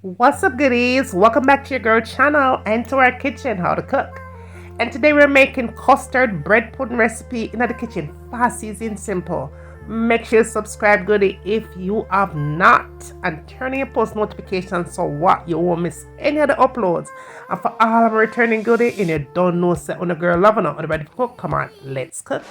What's up, goodies? Welcome back to your girl channel and to our kitchen, how to cook. And today we're making custard bread pudding recipe in the kitchen, fast, easy, and simple. Make sure you subscribe, goodie, if you have not, and turn on your post notifications so what you won't miss any of the uploads. And for all of my returning goodie, and you don't know, set on a girl loving or ready to cook, come on, let's cook.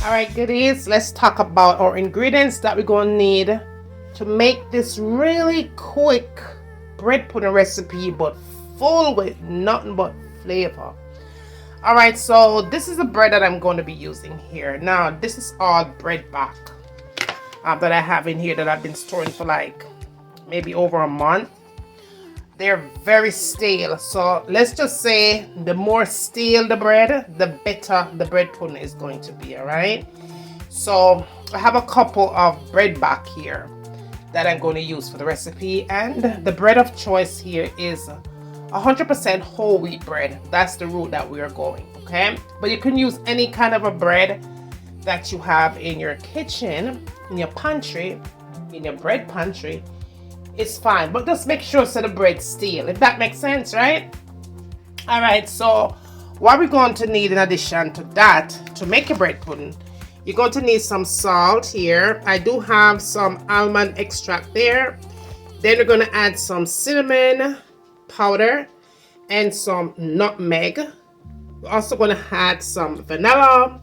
Alright, goodies, let's talk about our ingredients that we're going to need to make this really quick bread pudding recipe, but full with nothing but flavor. Alright, so this is the bread that I'm going to be using here. Now, this is all bread back that I have in here that I've been storing for like maybe over a month. They're very stale, so let's just say the more stale the bread, the better the bread pudding is going to be. All right, so I have a couple of bread back here that I'm going to use for the recipe, and the bread of choice here is 100% whole wheat bread. That's the route that we are going. Okay, but you can use any kind of a bread that you have in your kitchen, in your pantry, in your bread pantry. It's fine, but just make sure so the bread's stale, if that makes sense, right? All right, so what we're going to need in addition to that, to make a bread pudding, you're going to need some salt here. I do have some almond extract there. Then we're going to add some cinnamon powder and some nutmeg. We're also going to add some vanilla.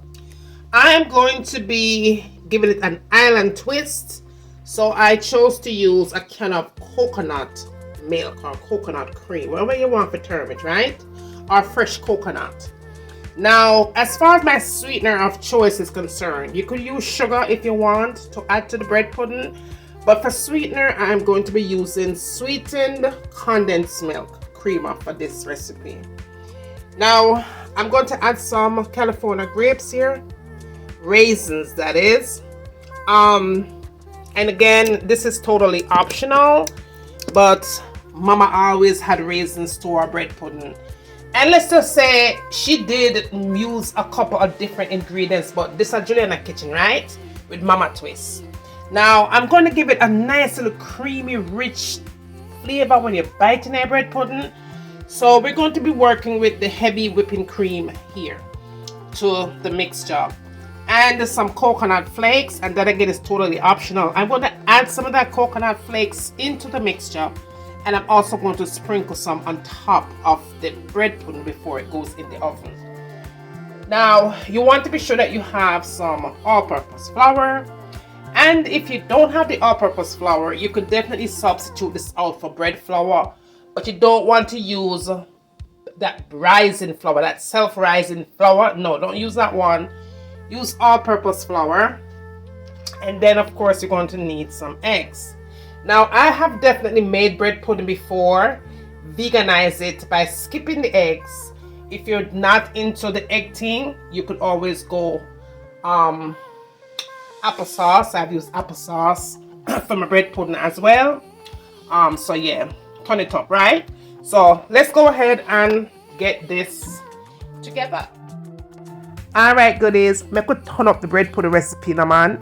I'm going to be giving it an island twist. So I chose to use a can of coconut milk or coconut cream, whatever you want to term it, right? Or fresh coconut. Now, as far as my sweetener of choice is concerned, you could use sugar if you want to add to the bread pudding. But for sweetener, I'm going to be using sweetened condensed milk creamer for this recipe. Now, I'm going to add some California grapes here. Raisins, that is. And again, this is totally optional, but Mama always had raisins to our bread pudding. And let's just say she did use a couple of different ingredients, but this is Juliana kitchen, right? With Mama twist. Now, I'm going to give it a nice little creamy, rich flavor when you're biting a bread pudding. So we're going to be working with the heavy whipping cream here to the mixture. And some coconut flakes, and that again is totally optional. I'm going to add some of that coconut flakes into the mixture, and I'm also going to sprinkle some on top of the bread pudding before it goes in the oven. Now, you want to be sure that you have some all-purpose flour, and if you don't have the all-purpose flour, you could definitely substitute this out for bread flour, but you don't want to use that rising flour, that self-rising flour. No, don't use that one. Use all-purpose flour, and then of course you're going to need some eggs. Now, I have definitely made bread pudding before, veganize it by skipping the eggs. If you're not into the egg thing, you could always go applesauce. I've used applesauce for my bread pudding as well. So yeah, turn it up, right? So let's go ahead and get this together. Alright, goodies, make we turn up the bread pudding recipe now, man.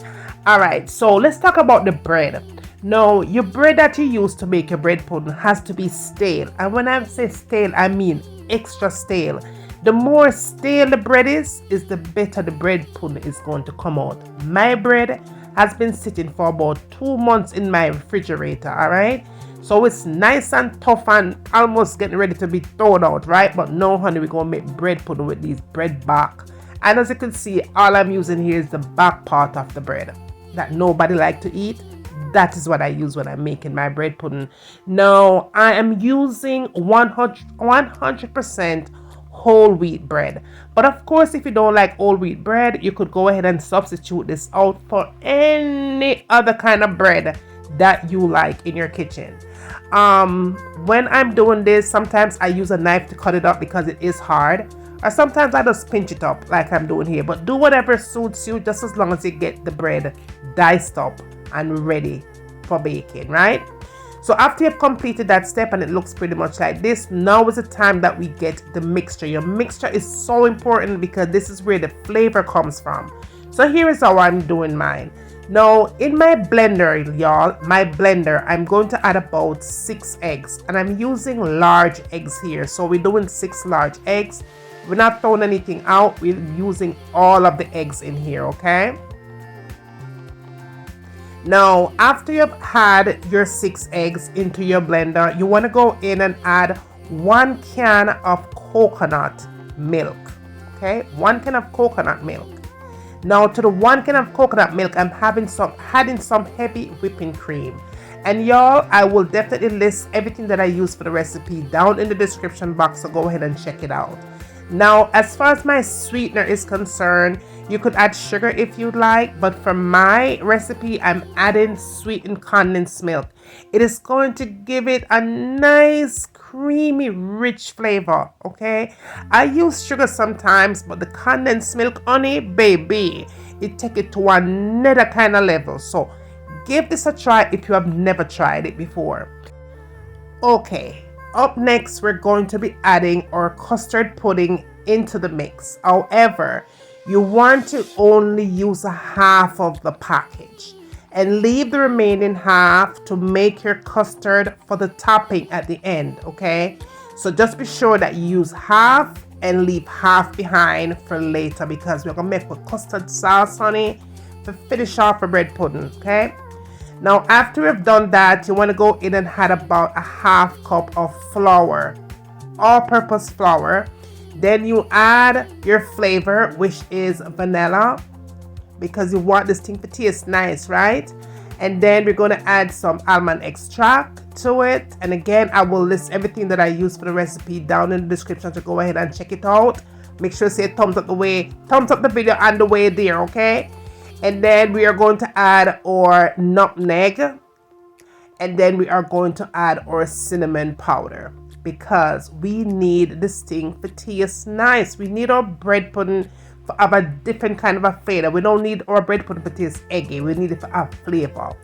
Alright, so let's talk about the bread. Now, your bread that you use to make your bread pudding has to be stale. And when I say stale, I mean extra stale. The more stale the bread is the better the bread pudding is going to come out. My bread has been sitting for about 2 months in my refrigerator, alright? So it's nice and tough and almost getting ready to be thrown out, right? But no, honey, we're going to make bread pudding with these bread back. And as you can see, all I'm using here is the back part of the bread that nobody like to eat. That is what I use when I'm making my bread pudding. Now, I am using 100% whole wheat bread. But of course, if you don't like whole wheat bread, you could go ahead and substitute this out for any other kind of bread that you like in your kitchen. When I'm doing this, sometimes I use a knife to cut it up because it is hard. Or sometimes I just pinch it up like I'm doing here. But do whatever suits you, just as long as you get the bread diced up and ready for baking, right? So after you've completed that step and it looks pretty much like this, now is the time that we get the mixture. Your mixture is so important because this is where the flavor comes from. So here is how I'm doing mine. Now in my blender, y'all, I'm going to add about 6 eggs, and I'm using large eggs here. So we're doing 6 large eggs. We're not throwing anything out. We're using all of the eggs in here, okay? Now, after you've had your 6 eggs into your blender, you want to go in and add 1 can of coconut milk. Okay, 1 can of coconut milk. Now, to the 1 can of coconut milk, I'm adding some heavy whipping cream. And y'all, I will definitely list everything that I use for the recipe down in the description box, so go ahead and check it out. Now, as far as my sweetener is concerned, you could add sugar if you'd like, but for my recipe, I'm adding sweetened condensed milk. It is going to give it a nice, creamy, rich flavor, okay? I use sugar sometimes, but the condensed milk, honey, baby, it take it to another kind of level. So give this a try if you have never tried it before. Okay. Up next, we're going to be adding our custard pudding into the mix. However, you want to only use a half of the package and leave the remaining half to make your custard for the topping at the end, okay? So just be sure that you use half and leave half behind for later, because we're going to make a custard sauce, honey, to finish off a bread pudding, okay? Now, after you've done that, you want to go in and add about a half cup of flour, all-purpose flour. Then you add your flavor, which is vanilla, because you want this thing to taste nice, right? And then we're going to add some almond extract to it. And again, I will list everything that I use for the recipe down in the description, so go ahead and check it out. Make sure to say thumbs up the video on the way there, okay? And then we are going to add our nutmeg. And then we are going to add our cinnamon powder, because we need this thing to taste nice. We need our bread pudding to have a different kind of a flavor. We don't need our bread pudding to taste eggy. We need it to have flavor.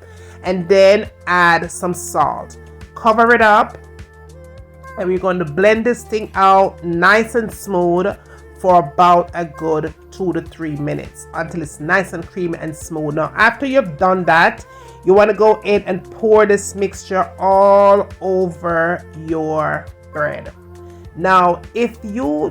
And then add some salt. Cover it up. And we're going to blend this thing out nice and smooth for about a good 2 to 3 minutes until it's nice and creamy and smooth. Now, after you've done that, you want to go in and pour this mixture all over your bread. Now, if you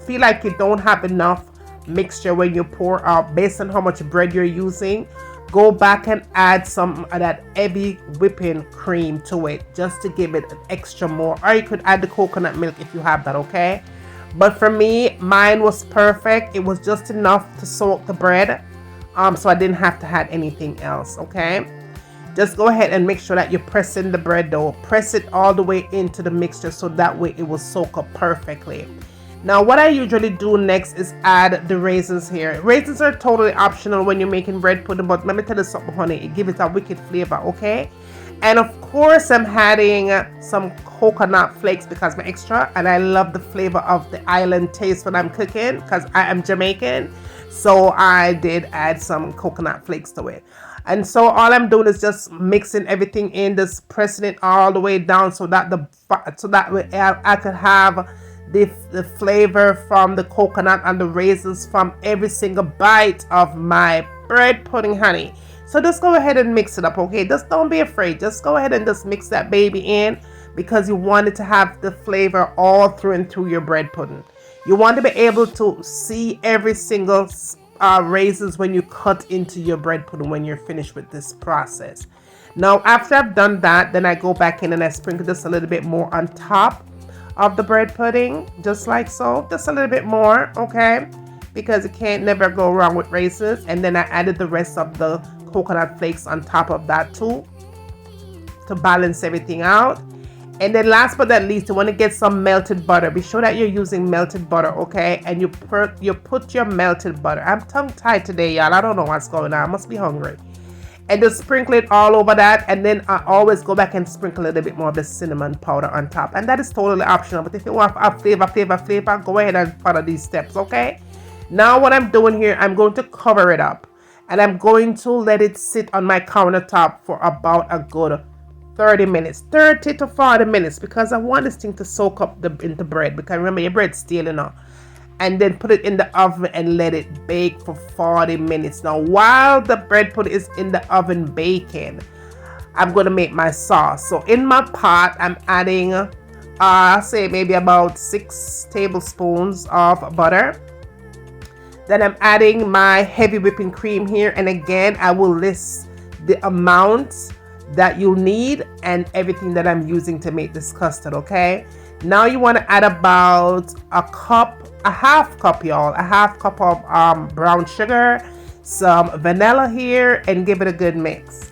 feel like you don't have enough mixture when you pour out, based on how much bread you're using, go back and add some of that heavy whipping cream to it, just to give it an extra more. Or you could add the coconut milk if you have that, okay? But for me, mine was perfect. It was just enough to soak the bread, so I didn't have to add anything else, okay? Just go ahead and make sure that you're pressing the bread dough. Press it all the way into the mixture, so that way it will soak up perfectly. Now, what I usually do next is add the raisins here. Raisins are totally optional when you're making bread pudding, but let me tell you something, honey. It gives it a wicked flavor, okay? And of course, I'm adding some coconut flakes because I'm extra, and I love the flavor of the island taste when I'm cooking, because I am Jamaican. So I did add some coconut flakes to it. And so all I'm doing is just mixing everything in, just pressing it all the way down, so that way I could have the flavor from the coconut and the raisins from every single bite of my bread pudding, honey. So just go ahead and mix it up, okay? Just don't be afraid. Just go ahead and just mix that baby in, because you want it to have the flavor all through and through your bread pudding. You want to be able to see every single raisins when you cut into your bread pudding when you're finished with this process. Now, after I've done that, then I go back in and I sprinkle just a little bit more on top of the bread pudding, just like so. Just a little bit more, okay? Because you can't never go wrong with raisins. And then I added the rest of the coconut flakes on top of that too, to balance everything out. And then last but not least, you want to get some melted butter. Be sure that you're using melted butter, okay? And you put your melted butter. I'm tongue-tied today, y'all. I don't know what's going on. I must be hungry. And just sprinkle it all over that. And then I always go back and sprinkle a little bit more of the cinnamon powder on top. And that is totally optional. But if you want a flavor, go ahead and follow these steps, okay? Now what I'm doing here, I'm going to cover it up. And I'm going to let it sit on my countertop for about a good 30 minutes, 30 to 40 minutes, because I want this thing to soak up into bread, because remember your bread's stale, you know. And then put it in the oven and let it bake for 40 minutes. Now while the bread pudding is in the oven baking, I'm going to make my sauce. So in my pot, I'm adding say maybe about 6 tablespoons of butter. Then I'm adding my heavy whipping cream here, and again I will list the amount that you need and everything that I'm using to make this custard. Okay, now you want to add about a half cup y'all, a half cup of brown sugar, some vanilla here, and give it a good mix.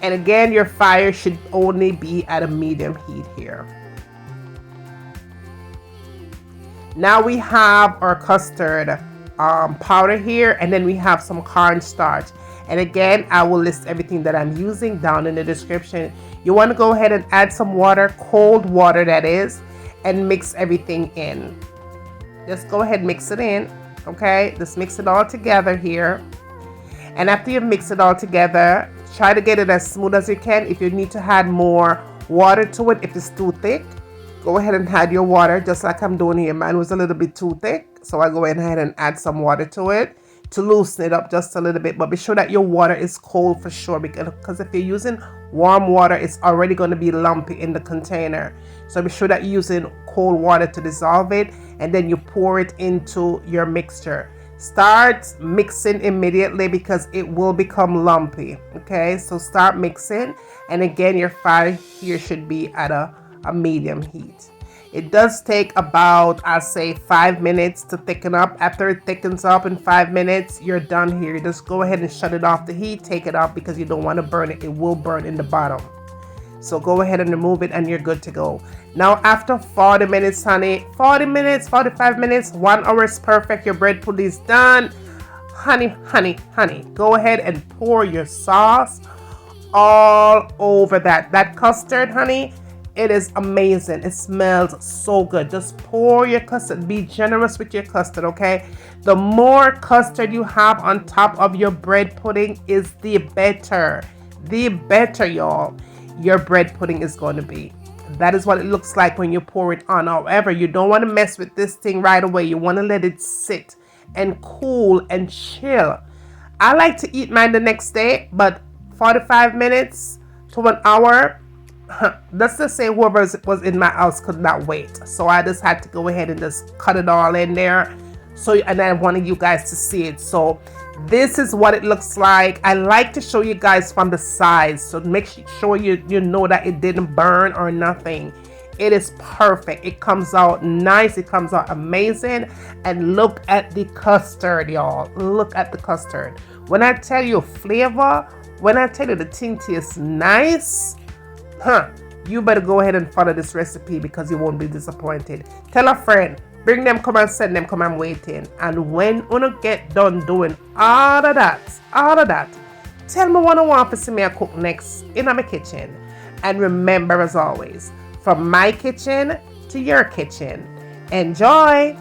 And again, your fire should only be at a medium heat here. Now we have our custard powder here, and then we have some cornstarch. And again, I will list everything that I'm using down in the description. You want to go ahead and add some water, cold water that is, and mix everything in. Just go ahead and mix it in, okay? Just mix it all together here. And after you mix it all together, try to get it as smooth as you can. If you need to add more water to it, if it's too thick, go ahead and add your water, just like I'm doing here. Mine was a little bit too thick, so I go ahead and add some water to it to loosen it up just a little bit. But be sure that your water is cold for sure, because if you're using warm water, it's already going to be lumpy in the container. So be sure that you're using cold water to dissolve it, and then you pour it into your mixture. Start mixing immediately because it will become lumpy. Okay, so start mixing, and again your fire here should be at a medium heat. It does take about, I'll say, 5 minutes to thicken up. After it thickens up in 5 minutes, you're done here. You just go ahead and shut it off the heat, take it off, because you don't want to burn it. It will burn in the bottom. So go ahead and remove it and you're good to go. Now after 40 minutes, honey, 40 minutes, 45 minutes, 1 hour is perfect. Your bread pudding is done. Honey, go ahead and pour your sauce all over that custard, honey. It is amazing. It smells so good. Just pour your custard. Be generous with your custard, okay? The more custard you have on top of your bread pudding is the better. The better, y'all, your bread pudding is going to be. That is what it looks like when you pour it on. However, you don't want to mess with this thing right away. You want to let it sit and cool and chill. I like to eat mine the next day, but 45 minutes to 1 hour, let's just say whoever was in my house could not wait. So I just had to go ahead and just cut it all in there. So, and I wanted you guys to see it. So this is what it looks like. I like to show you guys from the sides, so make sure you know that it didn't burn or nothing. It is perfect. It comes out nice. It comes out amazing. And look at the custard, y'all. Look at the custard. When I tell you flavor, when I tell you the thing tastes nice, you better go ahead and follow this recipe, because you won't be disappointed. Tell a friend, bring them, come and send them, come, I'm waiting. And when you get done doing all of that, tell me what I want to see me cook next in my kitchen. And remember, as always, from my kitchen to your kitchen, enjoy.